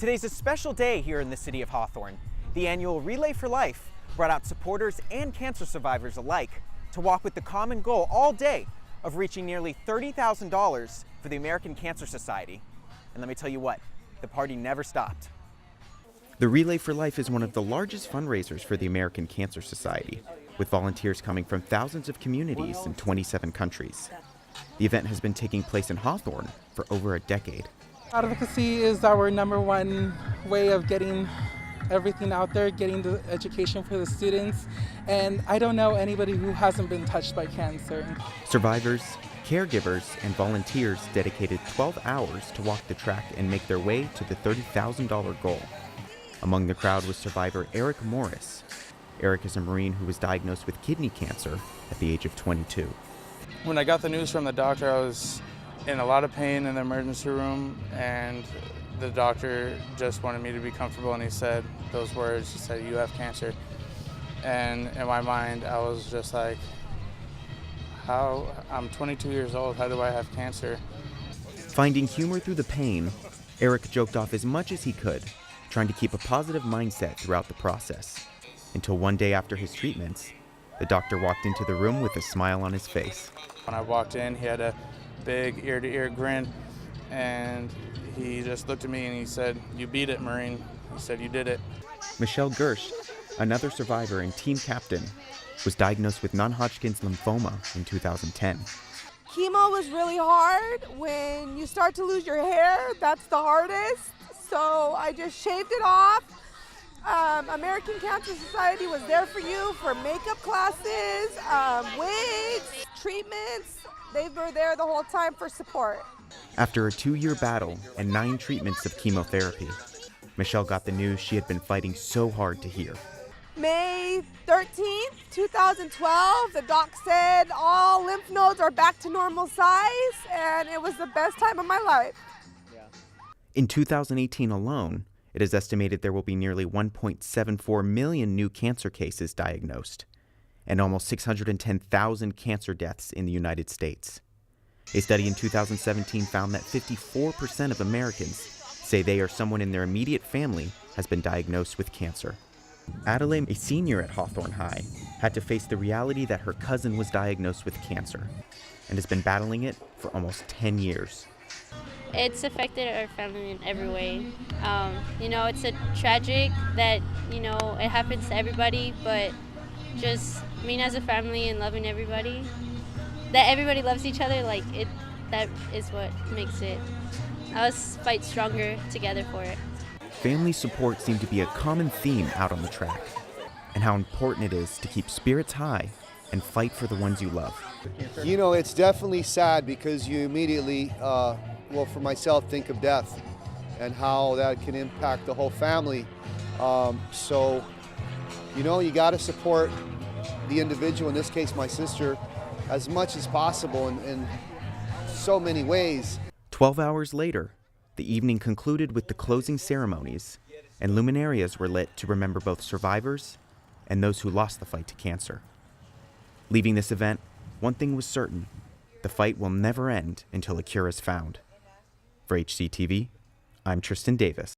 Today's a special day here in the city of Hawthorne. The annual Relay for Life brought out supporters and cancer survivors alike to walk with the common goal all day of reaching nearly $30,000 for the American Cancer Society. And let me tell you what, the party never stopped. The Relay for Life is one of the largest fundraisers for the American Cancer Society, with volunteers coming from thousands of communities in 27 countries. The event has been taking place in Hawthorne for over a decade. Advocacy is our #1 way of getting everything out there, getting the education for the students, and I don't know anybody who hasn't been touched by cancer. Survivors, caregivers, and volunteers dedicated 12 hours to walk the track and make their way to the $30,000 goal. Among the crowd was survivor Eric Morris. Eric is a Marine who was diagnosed with kidney cancer at the age of 22. When I got the news from the doctor, I was in a lot of pain in the emergency room, and the doctor just wanted me to be comfortable, and he said those words. He said, "You have cancer." And in my mind, I was just like, how? I'm 22 years old, how do I have cancer? Finding humor through the pain, Eric joked off as much as he could, trying to keep a positive mindset throughout the process. Until one day after his treatments, the doctor walked into the room with a smile on his face. When I walked in, he had a big ear-to-ear grin, and he just looked at me and he said, "You beat it, Marine." He said, "You did it." Michelle Gersh, another survivor and team captain, was diagnosed with non-Hodgkin's lymphoma in 2010. Chemo was really hard. When you start to lose your hair, that's the hardest. So I just shaved it off. American Cancer Society was there for you for makeup classes, wigs, treatments. They were there the whole time for support. After a 2-year battle and 9 treatments of chemotherapy, Michelle got the news she had been fighting so hard to hear. May 13th, 2012, the doc said all lymph nodes are back to normal size, and it was the best time of my life. In 2018 alone, it is estimated there will be nearly 1.74 million new cancer cases diagnosed, and almost 610,000 cancer deaths in the United States. A study in 2017 found that 54% of Americans say they or someone in their immediate family has been diagnosed with cancer. Adelaide, a senior at Hawthorne High, had to face the reality that her cousin was diagnosed with cancer and has been battling it for almost 10 years. It's affected our family in every way. It's a tragic that, it happens to everybody, but just, as a family and loving everybody, that everybody loves each other, that is what makes it, us fight stronger together for it. Family support seemed to be a common theme out on the track, and how important it is to keep spirits high and fight for the ones you love. It's definitely sad because you immediately, for myself, think of death and how that can impact the whole family. You got to support the individual, in this case my sister, as much as possible in so many ways. 12 hours later, the evening concluded with the closing ceremonies, and luminarias were lit to remember both survivors and those who lost the fight to cancer. Leaving this event, one thing was certain: the fight will never end until a cure is found. For HCTV, I'm Tristan Davis.